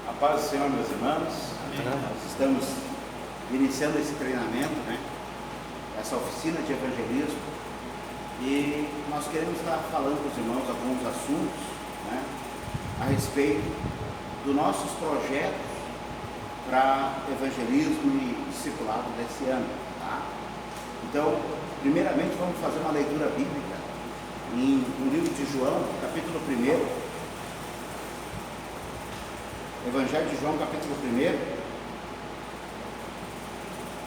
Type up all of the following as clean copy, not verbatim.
A paz do Senhor, meus irmãos. Nós estamos iniciando esse treinamento, essa oficina de evangelismo, e nós queremos estar falando com os irmãos alguns assuntos, a respeito dos nossos projetos para evangelismo e discipulado desse ano, tá? Então, primeiramente vamos fazer uma leitura bíblica no livro de João, capítulo 1. Evangelho de João, capítulo 1,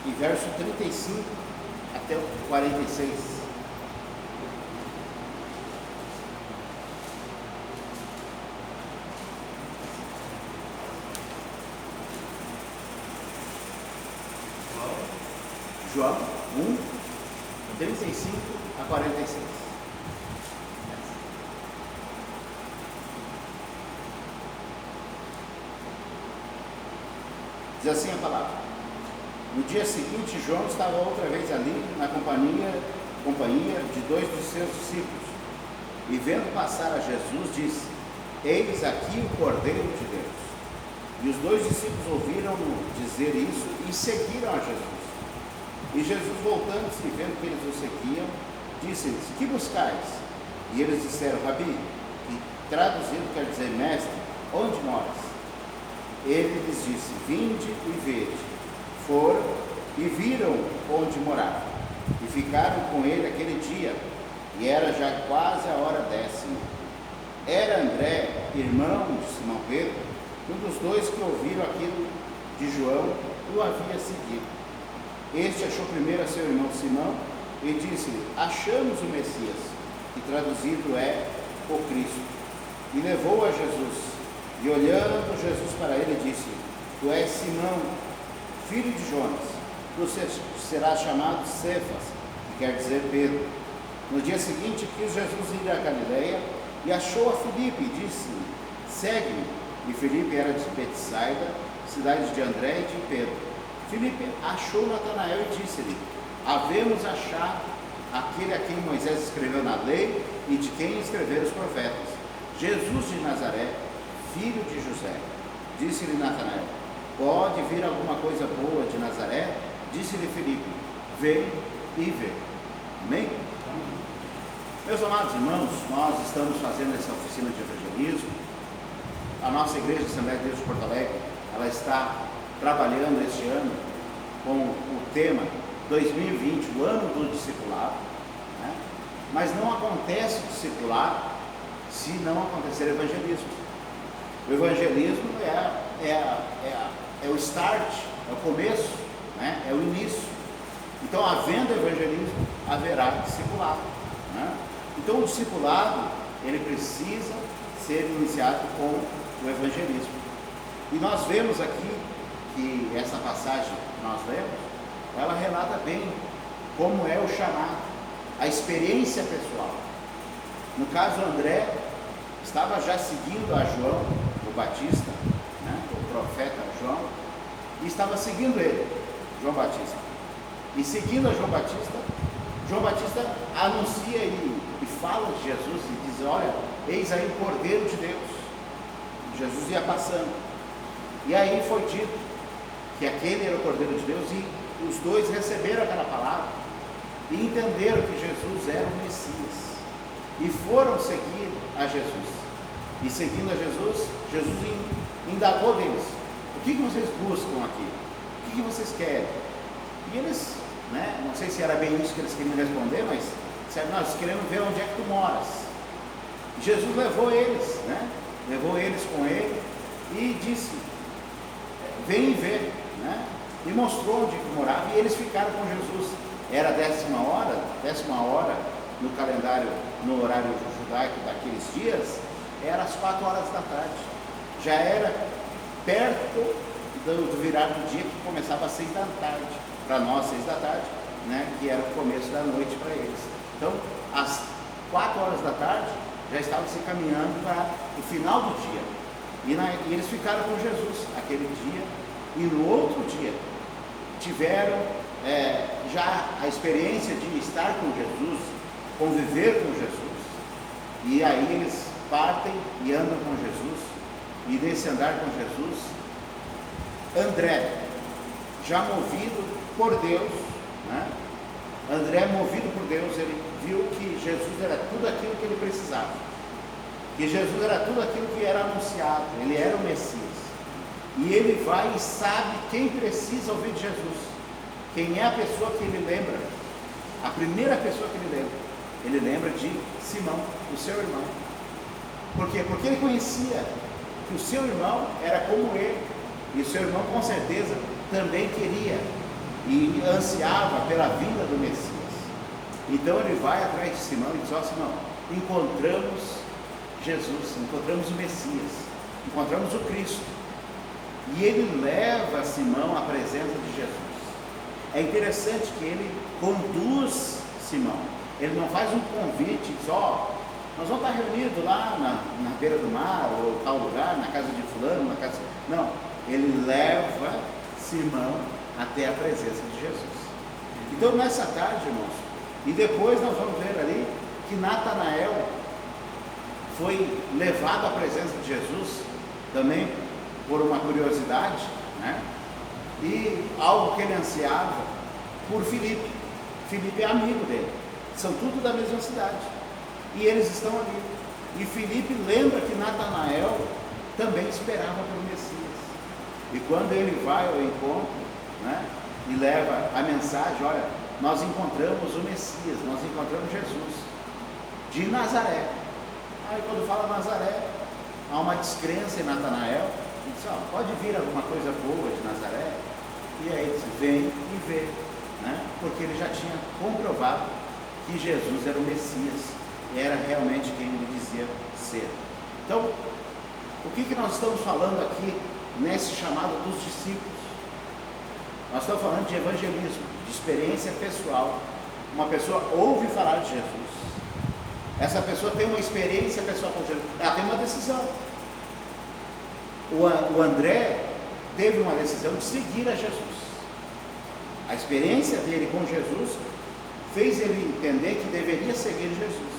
e verso 35 até o 46. João 1, 35 a 46. Diz assim a palavra: No dia seguinte, João estava outra vez ali, na companhia de dois dos seus discípulos, e vendo passar a Jesus, disse: Eis aqui o Cordeiro de Deus. E os dois discípulos ouviram-no dizer isso e seguiram a Jesus. E Jesus, voltando-se e vendo que eles o seguiam, disse-lhes: Que buscais? E eles disseram: Rabi, que traduzido quer dizer mestre, onde moras? Ele lhes disse: Vinde e vede. Foram e viram onde morava, e ficaram com ele aquele dia, e era já quase a hora 10ª. Era André, irmão de Simão Pedro, um dos dois que ouviram aquilo de João e o havia seguido. Este achou primeiro a seu irmão Simão e disse-lhe: Achamos o Messias, que traduzido é o Cristo. E levou a Jesus. E olhando Jesus para ele, disse: Tu és Simão, filho de Jonas, tu serás chamado Cefas, que quer dizer Pedro. No dia seguinte quis Jesus ir a Galileia e achou a Filipe e disse-lhe: Segue-me. E Filipe era de Betsaida, cidade de André e de Pedro. Filipe achou Natanael e disse-lhe: Havemos achado aquele a quem Moisés escreveu na lei e de quem escreveram os profetas, Jesus de Nazaré, filho de José. Disse-lhe Natanael: Pode vir alguma coisa boa de Nazaré? Disse-lhe Filipe: Vem e vê. Amém? Meus amados irmãos, nós estamos fazendo essa oficina de evangelismo. A nossa igreja Assembleia de Deus de Porto Alegre, ela está trabalhando este ano com o tema 2020, o ano do discipulado, Mas não acontece o discipulado se não acontecer evangelismo. O evangelismo é o start, é o começo, é o início. Então, havendo evangelismo, haverá discipulado. Então, o discipulado, ele precisa ser iniciado com o evangelismo. E nós vemos aqui que essa passagem que nós lemos, ela relata bem como é o chamado, a experiência pessoal. No caso, André estava já seguindo a João, o Batista, o profeta João, e estava seguindo ele, João Batista. E seguindo a João Batista anuncia e fala de Jesus e diz: Olha, eis aí o Cordeiro de Deus. Jesus ia passando. E aí foi dito que aquele era o Cordeiro de Deus, e os dois receberam aquela palavra e entenderam que Jesus era o Messias. E foram seguir a Jesus. E seguindo a Jesus, Jesus indagou deles: O que vocês buscam aqui? O que vocês querem? E eles, não sei se era bem isso que eles queriam responder, mas disseram: Nós queremos ver onde é que tu moras. E Jesus levou eles, levou eles com ele e disse: Vem e vê, e mostrou onde que morava, e eles ficaram com Jesus. Era a 10ª hora no calendário, no horário judaico daqueles dias, era às 4 horas da tarde. Já era perto do virar do dia, que começava às 6 da tarde. Para nós, 6 da tarde, que era o começo da noite para eles. Então, às 4 horas da tarde, já estavam se caminhando para o final do dia. E eles ficaram com Jesus aquele dia, e no outro dia tiveram já a experiência de estar com Jesus, conviver com Jesus. E aí eles partem e andam com Jesus, e nesse andar com Jesus, André, já movido por Deus, né? André, movido por Deus, ele viu que Jesus era tudo aquilo que ele precisava, que Jesus era tudo aquilo que era anunciado, ele era o Messias. E ele vai e sabe quem precisa ouvir de Jesus. Quem é a pessoa que ele lembra? A primeira pessoa que ele lembra? Ele lembra de Simão, o seu irmão. Por quê? Porque ele conhecia que o seu irmão era como ele. E o seu irmão com certeza também queria e ansiava pela vinda do Messias. Então ele vai atrás de Simão e diz: ó Simão, encontramos Jesus, encontramos o Messias, encontramos o Cristo. E ele leva Simão à presença de Jesus. É interessante que ele conduz Simão. Ele não faz um convite e diz: ó, nós vamos estar reunidos lá na beira do mar, ou tal lugar, na casa de fulano, na casa... Não, ele leva Simão até a presença de Jesus. Então nessa tarde, irmãos, e depois nós vamos ver ali que Natanael foi levado à presença de Jesus também por uma curiosidade, né? E algo que ele ansiava por Filipe. Filipe é amigo dele, são tudo da mesma cidade, e eles estão ali. E Filipe lembra que Natanael também esperava pelo Messias. E quando ele vai ao encontro, né, e leva a mensagem: olha, nós encontramos o Messias, nós encontramos Jesus de Nazaré. Aí quando fala Nazaré, há uma descrença em Natanael. Ele diz: ó, pode vir alguma coisa boa de Nazaré? E aí ele diz: vem e vê, né? Porque ele já tinha comprovado que Jesus era o Messias, era realmente quem ele dizia ser. Então, o que nós estamos falando aqui nesse chamado dos discípulos? Nós estamos falando de evangelismo, de experiência pessoal. Uma pessoa ouve falar de Jesus, essa pessoa tem uma experiência pessoal com Jesus, ela tem uma decisão. O André teve uma decisão de seguir a Jesus. A experiência dele com Jesus fez ele entender que deveria seguir Jesus.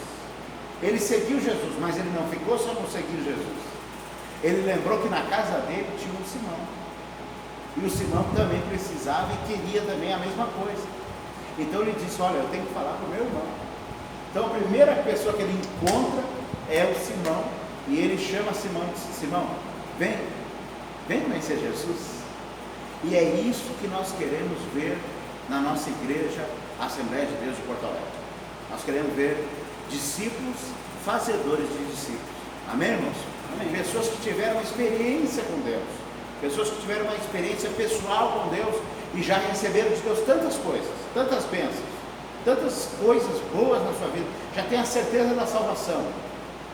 Ele seguiu Jesus, mas ele não ficou só no seguir Jesus. Ele lembrou que na casa dele tinha um Simão, e o Simão também precisava e queria também a mesma coisa. Então ele disse: olha, eu tenho que falar para o meu irmão. Então a primeira pessoa que ele encontra é o Simão, e ele chama Simão e diz: Simão, vem conhecer Jesus. E é isso que nós queremos ver na nossa igreja Assembleia de Deus de Porto Alegre. Nós queremos ver discípulos fazedores de discípulos. Amém, irmãos? Amém. Pessoas que tiveram uma experiência com Deus, pessoas que tiveram uma experiência pessoal com Deus e já receberam de Deus tantas coisas, tantas bênçãos, tantas coisas boas na sua vida, já tem a certeza da salvação,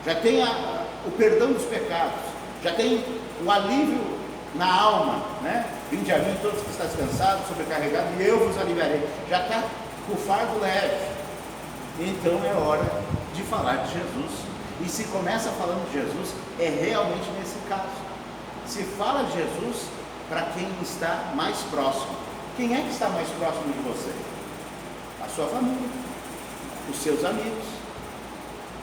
já tem o perdão dos pecados, já tem o alívio na alma, né? Vinde a mim todos que estão descansados, sobrecarregados, e eu vos aliviarei. Já está com o fardo leve. Então é hora de falar de Jesus. E se começa falando de Jesus, é realmente nesse caso. Se fala de Jesus para quem está mais próximo. Quem é que está mais próximo de você? A sua família, os seus amigos.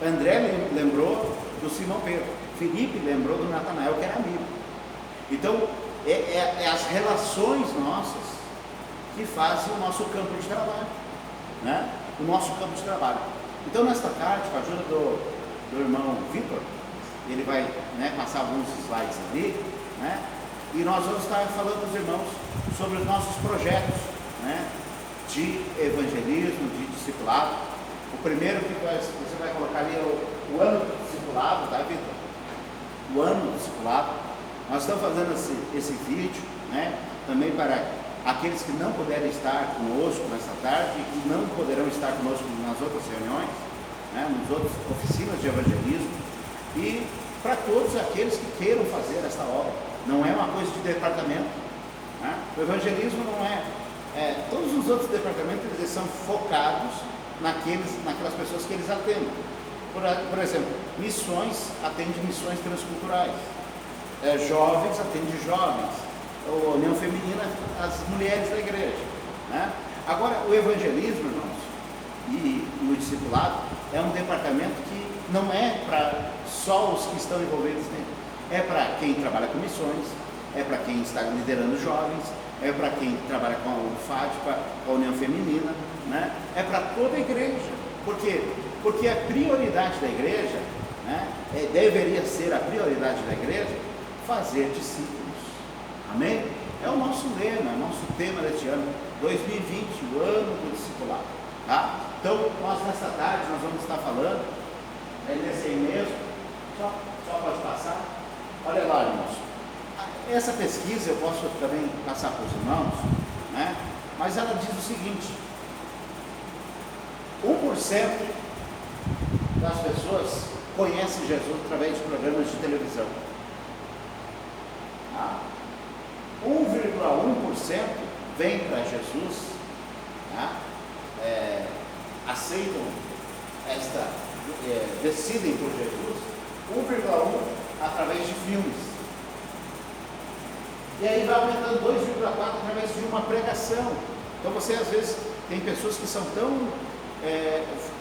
André lembrou do Simão Pedro. Filipe lembrou do Natanael, que era amigo. Então, é as relações nossas que fazem o nosso campo de trabalho, né? O nosso campo de trabalho. Então, nesta tarde, com a ajuda do irmão Vitor, ele vai, né, passar alguns slides ali, né? E nós vamos estar falando com os irmãos sobre os nossos projetos, né, de evangelismo, de discipulado. O primeiro que você vai colocar ali é o ano do discipulado, tá, Vitor? O ano do discipulado. Nós estamos fazendo esse vídeo, né, também para aqueles que não puderem estar conosco nessa tarde e que não poderão estar conosco nas outras reuniões, né, nas outras oficinas de evangelismo, e para todos aqueles que queiram fazer esta obra. Não é uma coisa de departamento, né? O evangelismo não é, todos os outros departamentos eles são focados naquelas pessoas que eles atendem. Por exemplo, missões atende missões transculturais. Jovens atende jovens, a União Feminina, as mulheres da igreja, né? Agora, o evangelismo, irmãos, e o discipulado é um departamento que não é para só os que estão envolvidos nele, é para quem trabalha com missões, é para quem está liderando jovens, é para quem trabalha com o FATPA, com a União Feminina, né? É para toda a igreja. Por quê? Porque a prioridade da igreja, né, deveria ser a prioridade da igreja, fazer discípulos. Amém? É o nosso lema, é o nosso tema deste ano, 2020, o ano do discipulado. Tá? Então, nós nesta tarde, nós vamos estar falando, nesse aí mesmo, só pode passar. Olha lá, irmãos. Essa pesquisa eu posso também passar para os irmãos, né? Mas ela diz o seguinte: 1% das pessoas conhecem Jesus através de programas de televisão. Tá? 1,1% vem para Jesus, tá? Aceitam decidem por Jesus. 1,1% através de filmes. E aí vai aumentando 2,4% através de uma pregação. Então você às vezes tem pessoas que são tão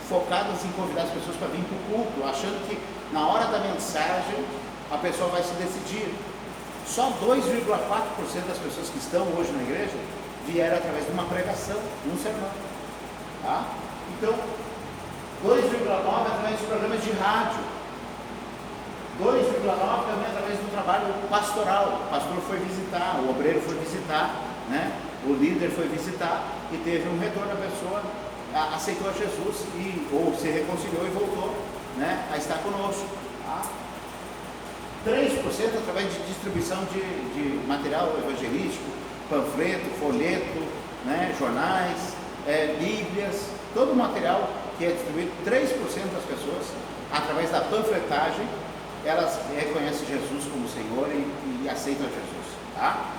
focadas em convidar as pessoas para vir para o culto, achando que na hora da mensagem a pessoa vai se decidir. Só 2,4% das pessoas que estão hoje na igreja vieram através de uma pregação, um sermão. Tá? Então, 2,9% através de programas de rádio. 2,9% também através do trabalho pastoral. O pastor foi visitar, o obreiro foi visitar, né? O líder foi visitar e teve um retorno. A pessoa aceitou a Jesus ou se reconciliou e voltou, né, a estar conosco. Tá? 3% através de distribuição de material evangelístico, panfleto, folheto, né, jornais, bíblias, todo o material que é distribuído. 3% das pessoas, através da panfletagem, elas reconhecem Jesus como Senhor e aceitam Jesus. Tá?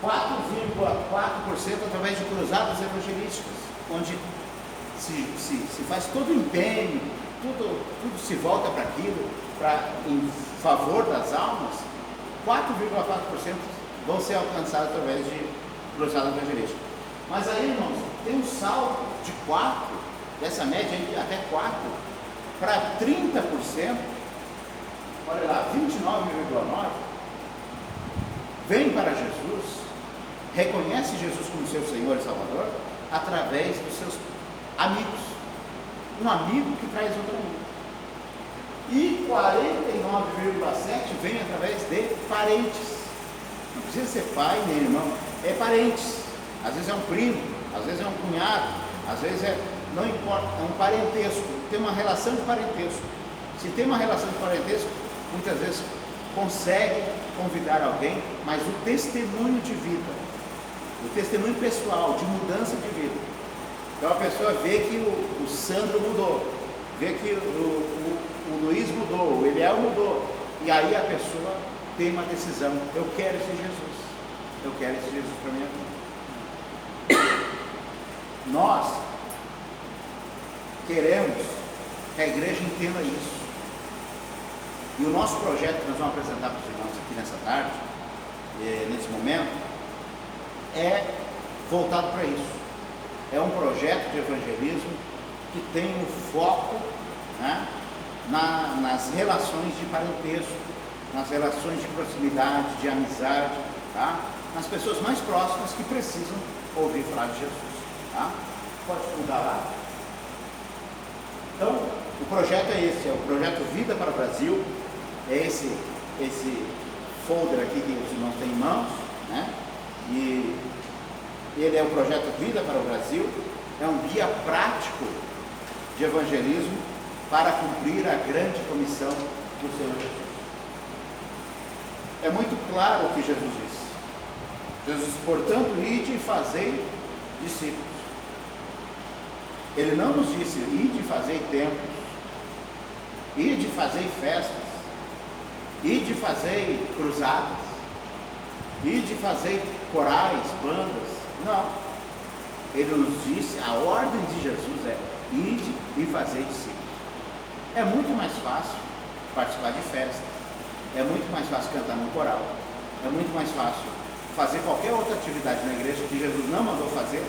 4,4% através de cruzadas evangelísticas, onde se faz todo o empenho, tudo se volta para aquilo, em favor das almas. 4,4% vão ser alcançados através de cruzada evangelística. Mas aí, irmãos, tem um salto de 4%, dessa média aí, até 4%, para 30%. Olha lá, 29,9% vem para Jesus, reconhece Jesus como seu Senhor e Salvador através dos seus amigos. Um amigo que traz outro amigo. E 49,7% vem através de parentes. Não precisa ser pai nem irmão, é parentes. Às vezes é um primo, às vezes é um cunhado, às vezes não importa, é um parentesco, tem uma relação de parentesco. Se tem uma relação de parentesco, muitas vezes consegue convidar alguém, mas o testemunho de vida, o testemunho pessoal, de mudança de vida. Então a pessoa vê que o Sandro mudou, vê que o Luiz mudou, o Eliel mudou, e aí a pessoa tem uma decisão: eu quero esse Jesus, eu quero esse Jesus para a minha vida. Nós queremos que a igreja entenda isso. E o nosso projeto que nós vamos apresentar para os irmãos aqui nessa tarde, nesse momento, é voltado para isso. É um projeto de evangelismo que tem o foco, né, nas relações de parentesco, nas relações de proximidade, de amizade, tá? Nas pessoas mais próximas que precisam ouvir falar de Jesus. Tá? Pode mudar lá. Então, o projeto é esse, é o projeto Vida para o Brasil. É esse folder aqui que os irmãos têm em mãos, né? E ele é o projeto Vida para o Brasil. É um guia prático de evangelismo para cumprir a grande comissão do Senhor Jesus. É muito claro o que Jesus disse. Jesus, portanto, ide e fazei discípulos. Ele não nos disse: ide e fazei templos, ide e fazei festas, ide e fazei cruzadas, ide e fazei corais, bandas. Não. Ele nos disse, a ordem de Jesus é: ide e fazei discípulos. É muito mais fácil participar de festa, é muito mais fácil cantar no coral, é muito mais fácil fazer qualquer outra atividade na igreja que Jesus não mandou fazer,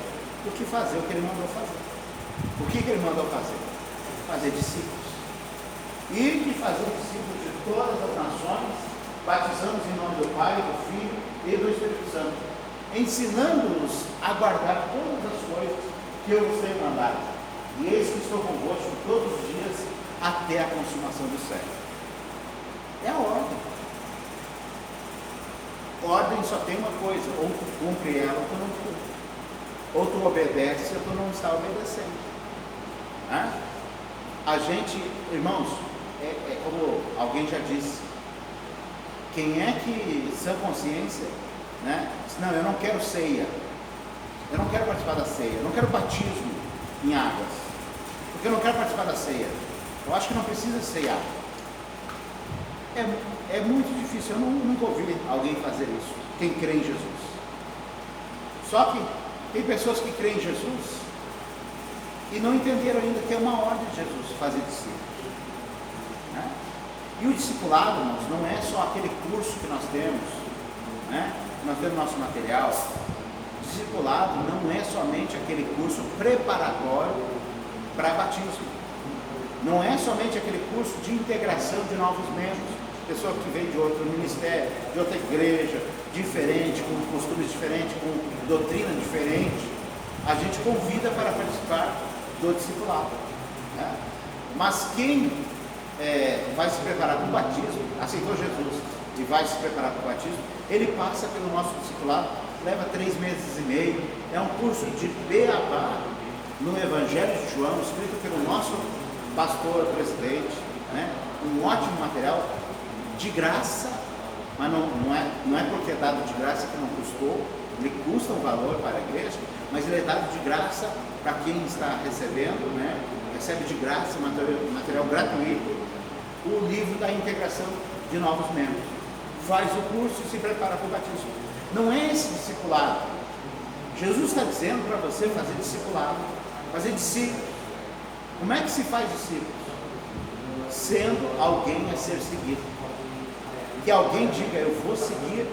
do que fazer o que ele mandou fazer. O que ele mandou fazer? Fazer discípulos. e de fazer discípulos de todas as nações, batizando em nome do Pai, do Filho e do Espírito Santo, ensinando-nos a guardar todas as coisas que eu vos tenho mandado. E eis que estou convosco todos os dias até a consumação do século. É a ordem. Ordem só tem uma coisa: ou tu cumpre ela ou tu não cumpre. Ou tu obedece ou tu não está obedecendo. A gente, irmãos, é como alguém já disse, quem é que, sã consciência, né, diz, não, eu não quero ceia, eu não quero participar da ceia, eu não quero batismo em águas, porque eu não quero participar da ceia, eu acho que não precisa ceiar. É muito difícil, eu nunca ouvi alguém fazer isso, quem crê em Jesus. Só que tem pessoas que creem em Jesus e não entenderam ainda que é uma ordem de Jesus fazer discípulos, né? E o discipulado, irmãos, não é só aquele curso que nós temos, né? Nós temos nosso material. O discipulado não é somente aquele curso preparatório para batismo, não é somente aquele curso de integração de novos membros, pessoa que vem de outro ministério, de outra igreja, diferente, com costumes diferentes, com doutrina diferente. A gente convida para participar do discipulado, né? Mas quem vai se preparar para o batismo, aceitou Jesus e vai se preparar para o batismo, ele passa pelo nosso discipulado, leva 3 meses e meio, é um curso de beabá no Evangelho de João, escrito pelo nosso pastor presidente, né? Um ótimo material, de graça, mas não é porque é dado de graça que não custou, ele custa um valor para a igreja, mas ele é dado de graça para quem está recebendo, né? Recebe de graça, material gratuito, o livro da integração de novos membros. Faz o curso e se prepara para o batismo. Não é esse discipulado. Jesus está dizendo para você fazer discipulado, fazer discípulos. Como é que se faz discípulos? Sendo alguém a ser seguido. Que alguém diga, eu vou seguir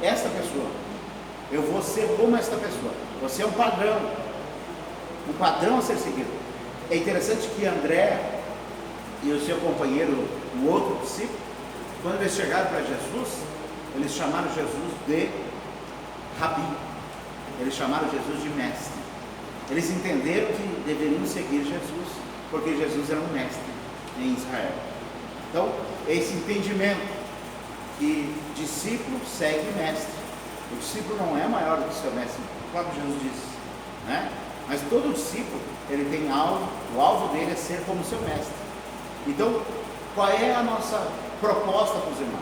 esta pessoa, eu vou ser como esta pessoa. Você é um padrão a ser seguido. É interessante que André e o seu companheiro, o outro discípulo, quando eles chegaram para Jesus, eles chamaram Jesus de Rabi, eles chamaram Jesus de mestre. Eles entenderam que deveriam seguir Jesus, porque Jesus era um mestre em Israel. Então, esse entendimento que discípulo segue mestre. O discípulo não é maior do que seu mestre, o próprio Jesus disse, né? Mas todo discípulo, ele tem alvo, o alvo dele é ser como seu mestre. Então, qual é a nossa proposta para os irmãos?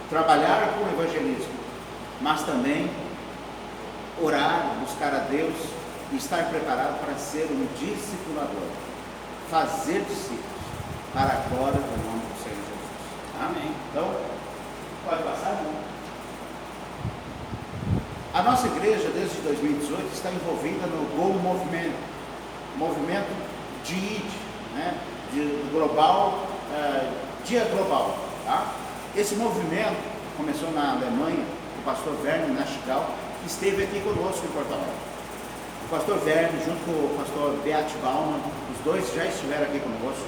Trabalhar com o evangelismo, mas também orar, buscar a Deus e estar preparado para ser um discipulador, fazer discípulos para a glória do nome do Senhor Jesus. Amém. Então, pode passar, não? A nossa igreja, desde 2018, está envolvida no Go movimento de ID, né? Do global, Dia Global. Tá? Esse movimento começou na Alemanha, o pastor Werner Nastigal, que esteve aqui conosco em Porto Alegre. O pastor Werner, junto com o pastor Beat Baumann, os dois já estiveram aqui conosco,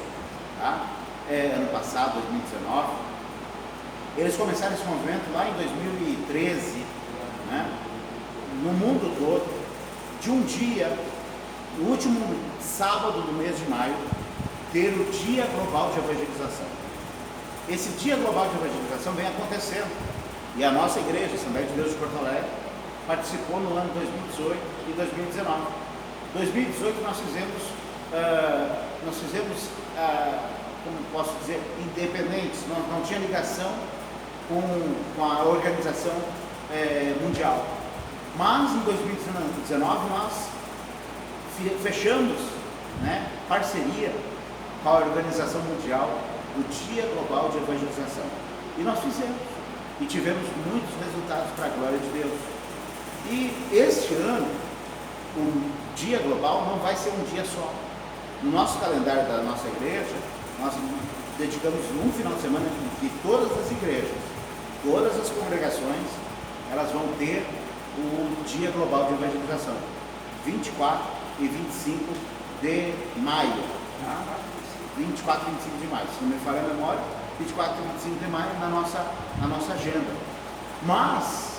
tá? Ano passado, 2019. Eles começaram esse movimento lá em 2013, né? No mundo todo, de um dia, no último sábado do mês de maio, ter o Dia Global de Evangelização. Esse Dia Global de Evangelização vem acontecendo, e a nossa igreja, Assembleia de Deus de Porto Alegre, participou no ano 2018 e 2019. 2018 nós fizemos, como posso dizer, independentes, não tinha ligação com a organização mundial. Mas em 2019 nós fechamos, né, parceria com a Organização Mundial, o Dia Global de Evangelização. E nós fizemos, e tivemos muitos resultados para a glória de Deus. E este ano, o Dia Global não vai ser um dia só. No nosso calendário da nossa igreja, nós dedicamos um final de semana em que todas as igrejas, todas as congregações, elas vão ter o Dia Global de Evangelização, 24 e 25 de maio. Tá? 24 e 25 de maio, se não me falha a memória, 24 e 25 de maio na nossa agenda. Mas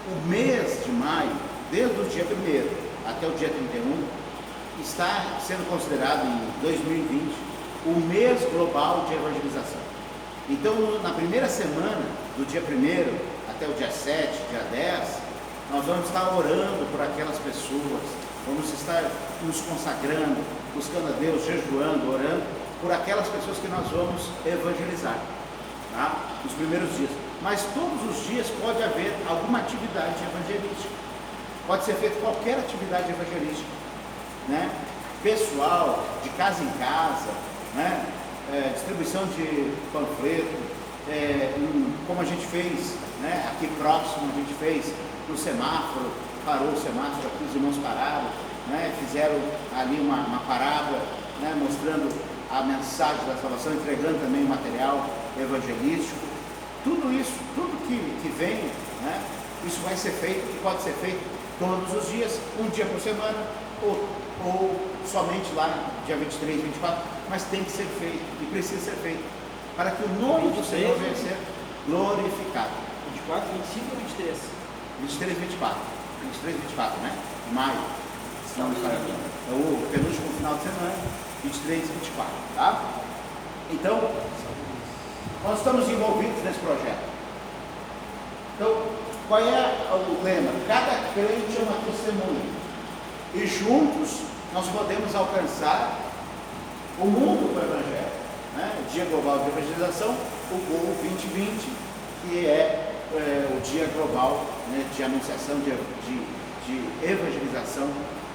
o mês de maio, desde o dia 1º até o dia 31, está sendo considerado em 2020 o mês global de evangelização. Então, na primeira semana, do dia 1º até o dia 7, dia 10, nós vamos estar orando por aquelas pessoas, vamos estar nos consagrando, buscando a Deus, jejuando, orando por aquelas pessoas que nós vamos evangelizar, tá? Nos primeiros dias. Mas todos os dias pode haver alguma atividade evangelística, pode ser feita qualquer atividade evangelística, né? Pessoal, de casa em casa, né? Distribuição de panfleto, como a gente fez, né? Aqui próximo a gente fez no semáforo, parou o semáforo aqui, os irmãos pararam, né? Fizeram ali uma parábola, né? Mostrando a mensagem da salvação, entregando também o material evangelístico. Tudo isso, tudo que vem, né? Isso vai ser feito e pode ser feito todos os dias, um dia por semana, ou somente lá dia 23, 24, mas tem que ser feito e precisa ser feito para que o nome do Senhor venha ser glorificado. 24, 25 ou 23? 23, 24. 23, 24, né? Maio. Não me falha. É o penúltimo final de semana, 23 e 24, tá? Então, nós estamos envolvidos nesse projeto. Então, qual é o lema? Cada crente é uma testemunha. E juntos nós podemos alcançar o mundo com o Evangelho, né? O Dia Global de Evangelização, o GOL 2020, que é o Dia Global, né, de anunciação de evangelização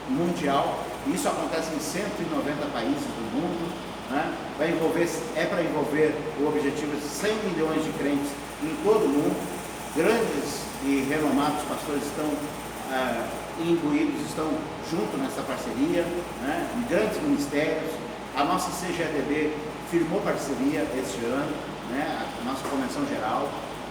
mundial. Isso acontece em 190 países do mundo, né? Para envolver o objetivo de 100 milhões de crentes em todo o mundo. Grandes e renomados pastores estão imbuídos, estão junto nessa parceria, né? Em grandes ministérios. A nossa CGADB firmou parceria este ano, né? A nossa convenção geral,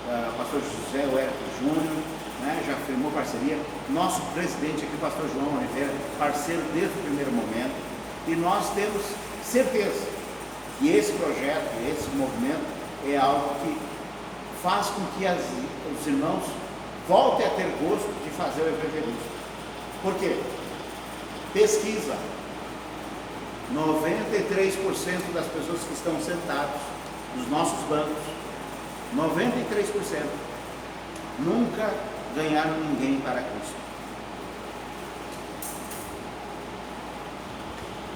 o pastor José Huerto Júnior, né? Já firmou parceria. Nosso presidente aqui, o pastor João Oliveira, parceiro desde o primeiro momento. E nós temos certeza que esse projeto, esse movimento é algo que faz com que os irmãos voltem a ter gosto de fazer o evangelismo. Por quê? Pesquisa. 93% das pessoas que estão sentados nos nossos bancos, 93%, nunca ganharam ninguém para Cristo.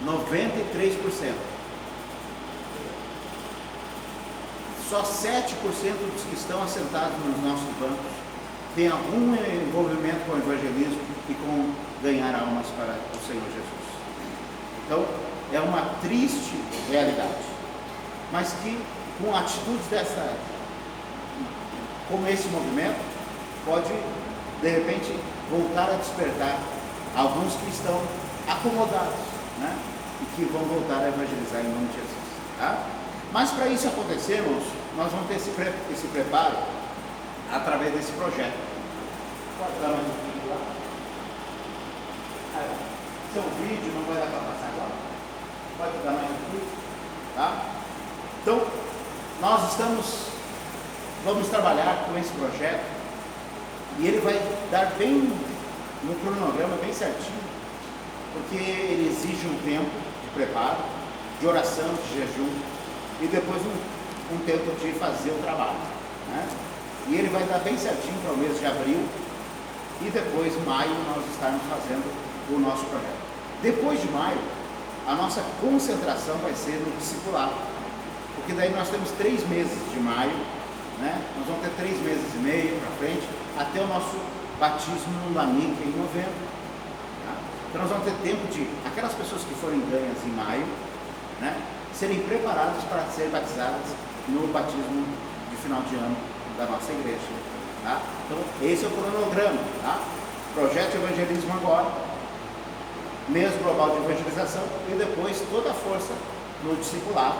93%. Só 7% dos que estão assentados nos nossos bancos têm algum envolvimento com o evangelismo e com ganhar almas para o Senhor Jesus. Então, é uma triste realidade, mas que com atitudes como esse movimento, pode de repente voltar a despertar alguns que estão acomodados, né? E que vão voltar a evangelizar em nome de Jesus, tá? Mas para isso acontecer, irmãos, nós vamos ter esse preparo através desse projeto. Pode dar mais um vídeo lá? Seu vídeo não vai dar para passar agora? Pode dar mais um vídeo? Tá? Então, nós vamos trabalhar com esse projeto e ele vai dar bem no cronograma, bem certinho, porque ele exige um tempo de preparo, de oração, de jejum e depois um tempo de fazer o trabalho, né? E ele vai dar bem certinho para o mês de abril e depois, em maio, nós estarmos fazendo o nosso projeto. Depois de maio, a nossa concentração vai ser no discipulado, porque daí nós temos 3 meses de maio, né? Nós vamos ter 3 meses e meio para frente, até o nosso batismo no Lamique em novembro, tá? Então nós vamos ter tempo de aquelas pessoas que forem ganhas em maio, né, serem preparadas para serem batizadas no batismo de final de ano da nossa igreja, tá? Então esse é o cronograma, tá? Projeto de evangelismo agora, mês global de evangelização e depois toda a força no discipulado,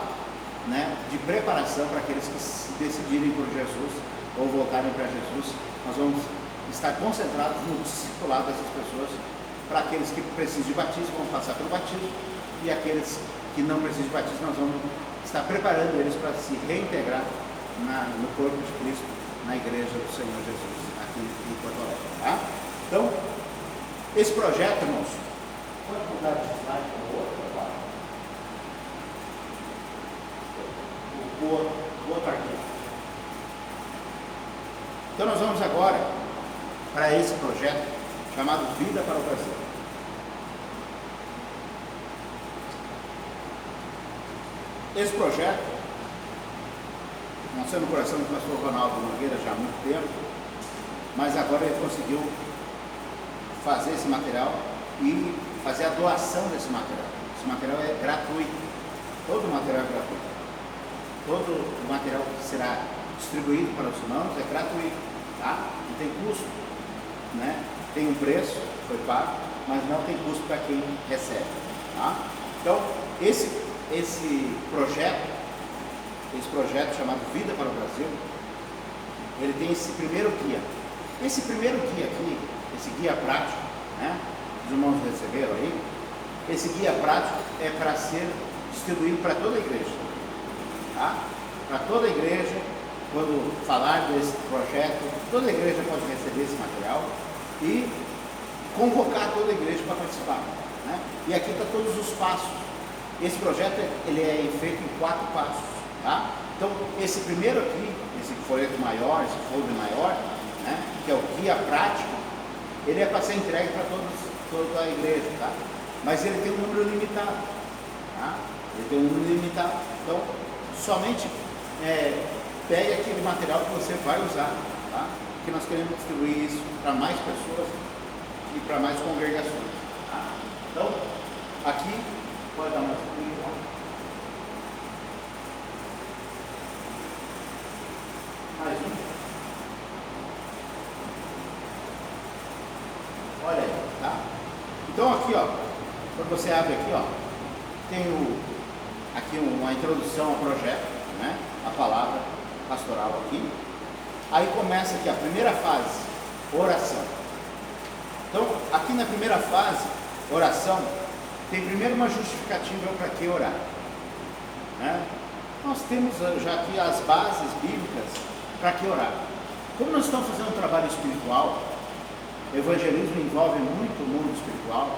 né, de preparação para aqueles que se decidirem por Jesus ou voltarem para Jesus. Nós vamos estar concentrados no discipulado dessas pessoas. Para aqueles que precisam de batismo, vão passar pelo batismo, e aqueles que não precisam de batismo, nós vamos estar preparando eles para se reintegrar no corpo de Cristo, na igreja do Senhor Jesus, aqui em Porto Alegre. Tá? Então, esse projeto, irmãos, pode mudar de slide para o outro, claro. O outro arquivo. Então, nós vamos agora para esse projeto chamado Vida para o Brasil. Esse projeto nasceu no coração do pastor Ronaldo Nogueira já há muito tempo, mas agora ele conseguiu fazer esse material e fazer a doação desse material. Esse material é gratuito, todo o material é gratuito. Todo o material que será distribuído para os irmãos é gratuito, tá? Não tem custo, né? Tem um preço, foi pago, mas não tem custo para quem recebe, tá? Então, esse projeto chamado Vida para o Brasil, ele tem esse primeiro guia. Esse primeiro guia aqui, esse guia prático, né? Os irmãos receberam aí. Esse guia prático é para ser distribuído para toda a igreja, tá? Para toda a igreja, quando falar desse projeto, toda a igreja pode receber esse material e convocar toda a igreja para participar, né? E aqui está todos os passos. Esse projeto ele é feito em 4 passos, tá? Então, esse primeiro aqui, esse folheto maior, esse folder maior, né, que é o guia prático, ele é para ser entregue para toda a igreja, tá? Mas ele tem um número limitado, tá? Ele tem um número limitado. Então, somente pegue aquele material que você vai usar, tá? Porque nós queremos distribuir isso para mais pessoas e para mais congregações, tá? Então, aqui pode dar uma explicação. Mais um. Olha aí, tá? Então aqui, ó, quando você abre aqui, ó, tem aqui uma introdução ao projeto, né? A palavra pastoral aqui. Aí começa aqui a primeira fase, oração. Então, aqui na primeira fase, oração, tem primeiro uma justificativa para que orar, né? Nós temos já aqui as bases bíblicas para que orar. Como nós estamos fazendo um trabalho espiritual, o evangelismo envolve muito o mundo espiritual.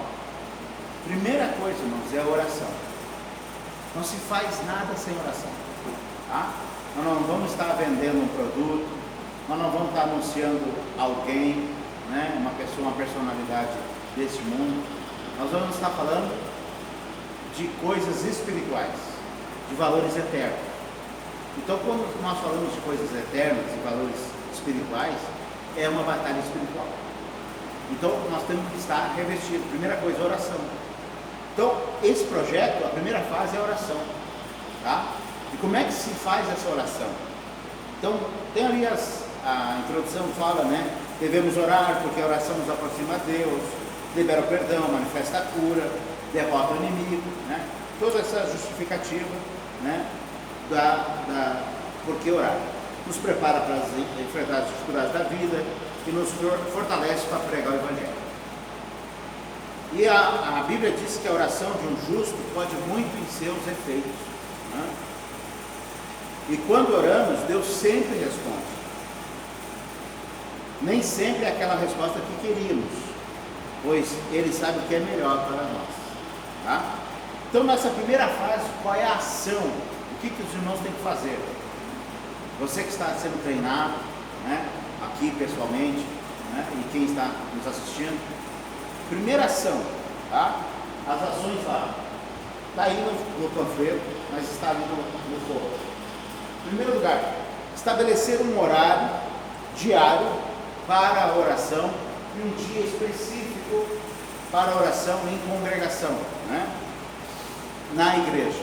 Primeira coisa, irmãos, é a oração. Não se faz nada sem oração, tá? Nós não vamos estar vendendo um produto, nós não vamos estar anunciando alguém, né? Uma pessoa, uma personalidade desse mundo. Nós vamos estar falando de coisas espirituais, de valores eternos. Então, quando nós falamos de coisas eternas e valores espirituais, é uma batalha espiritual. Então, nós temos que estar revestidos. Primeira coisa, oração. Então, esse projeto, a primeira fase é a oração, tá? E como é que se faz essa oração? Então, tem ali a introdução fala, né? Devemos orar porque a oração nos aproxima a Deus, libera o perdão, manifesta a cura, derrota o inimigo, né? Toda essa justificativa, né? Por que orar? Nos prepara para enfrentar as dificuldades da vida e nos fortalece para pregar o Evangelho. E a Bíblia diz que a oração de um justo pode muito em seus efeitos, né? E quando oramos, Deus sempre responde. Nem sempre é aquela resposta que queríamos, pois Ele sabe o que é melhor para nós, tá? Então, nessa primeira fase, qual é a ação? O que os irmãos têm que fazer? Você que está sendo treinado, né, aqui pessoalmente, né, e quem está nos assistindo, primeira ação, tá? As ações lá, está aí no panfleto, mas está ali no foro. Em primeiro lugar, estabelecer um horário diário para a oração e um dia específico para a oração em congregação, né? Na igreja.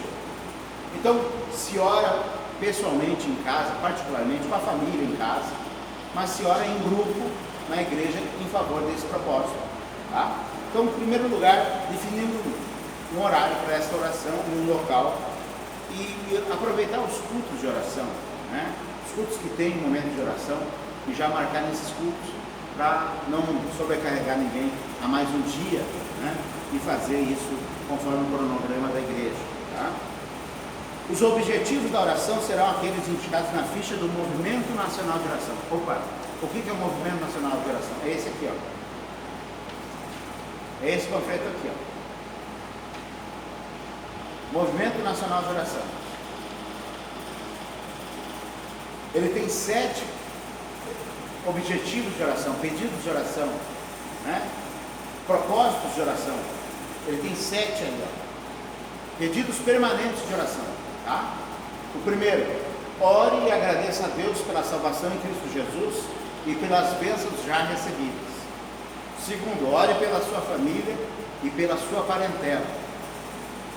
Então, se ora pessoalmente em casa, particularmente com a família em casa, mas se ora em grupo na igreja em favor desse propósito, tá? Então, em primeiro lugar, definimos um horário para esta oração, um local, e aproveitar os cultos de oração, né? Os cultos que tem momento de oração, e já marcar nesses cultos para não sobrecarregar ninguém a mais um dia, né? E fazer isso conforme o cronograma da igreja, Tá? Os objetivos da oração serão aqueles indicados na ficha do Movimento Nacional de Oração. Opa, o que é o Movimento Nacional de Oração? É esse aqui, ó. É esse panfleto aqui, ó. Movimento Nacional de Oração. Ele tem 7 objetivos de oração, pedidos de oração, né? Propósitos de oração. Ele tem 7 aí, ó. Pedidos permanentes de oração, tá? O primeiro, ore e agradeça a Deus pela salvação em Cristo Jesus e pelas bênçãos já recebidas. Segundo, ore pela sua família e pela sua parentela.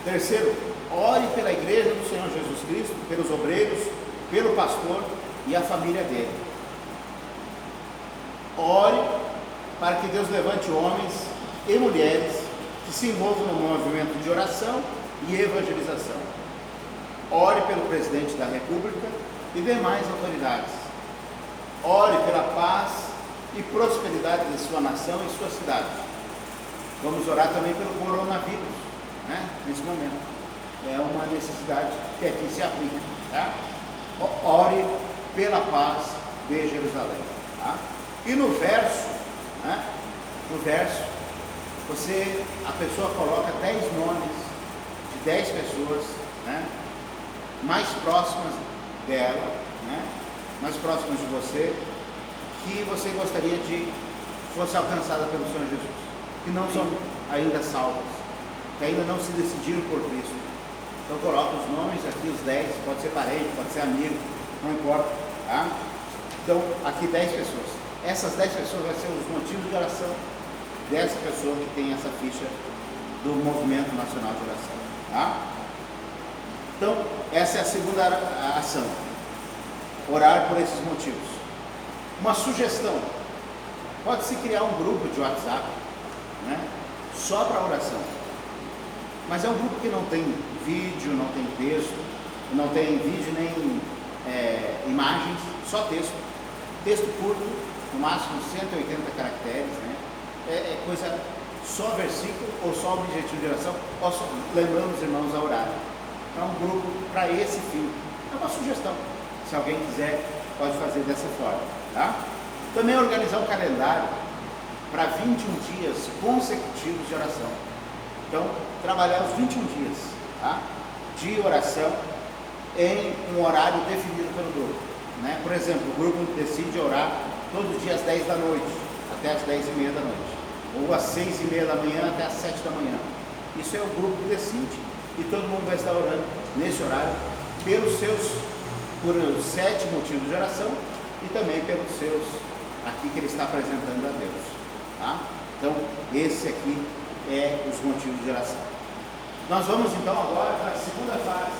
Terceiro, ore pela igreja do Senhor Jesus Cristo, pelos obreiros, pelo pastor e a família dele. Ore para que Deus levante homens e mulheres que se envolvam no movimento de oração e evangelização. Ore pelo presidente da República e demais autoridades. Ore pela paz e prosperidade de sua nação e sua cidade. Vamos orar também pelo coronavírus, né? Nesse momento. É uma necessidade que aqui se aplica. Tá? Ore pela paz de Jerusalém. Tá? E no verso, né? No verso, a pessoa coloca 10 nomes de 10 pessoas, né? Mais próximas dela, né? Mais próximas de você, que você gostaria de fosse alcançada pelo Senhor Jesus, que não são ainda salvas, que ainda não se decidiram por Cristo. Então coloca os nomes aqui, os 10, pode ser parente, pode ser amigo, não importa, tá? Então aqui 10 pessoas. Essas 10 pessoas vão ser os motivos de oração dessa pessoa que tem essa ficha do Movimento Nacional de Oração, tá? Então essa é a segunda ação, orar por esses motivos. Uma sugestão, pode-se criar um grupo de WhatsApp, né, só para oração, mas é um grupo que não tem vídeo, não tem texto, não tem vídeo nem imagens, só texto curto, no máximo 180 caracteres, né? É coisa, só versículo ou só objetivo de oração, lembrando os irmãos a orar. É um grupo para esse fim, é uma sugestão, se alguém quiser pode fazer dessa forma, tá? Também organizar um calendário para 21 dias consecutivos de oração. Então, trabalhar os 21 dias, tá? De oração em um horário definido pelo grupo, né? Por exemplo, o grupo decide orar todo dia às 10 da noite, até às 10h30 da noite, ou às 6h30 da manhã até às 7 da manhã. Isso é o grupo que decide, e todo mundo vai estar orando nesse horário por 7 motivos de oração e também pelos seus, aqui que ele está apresentando a Deus, tá? Então, esse aqui é os motivos de oração. Nós vamos então agora para a segunda fase,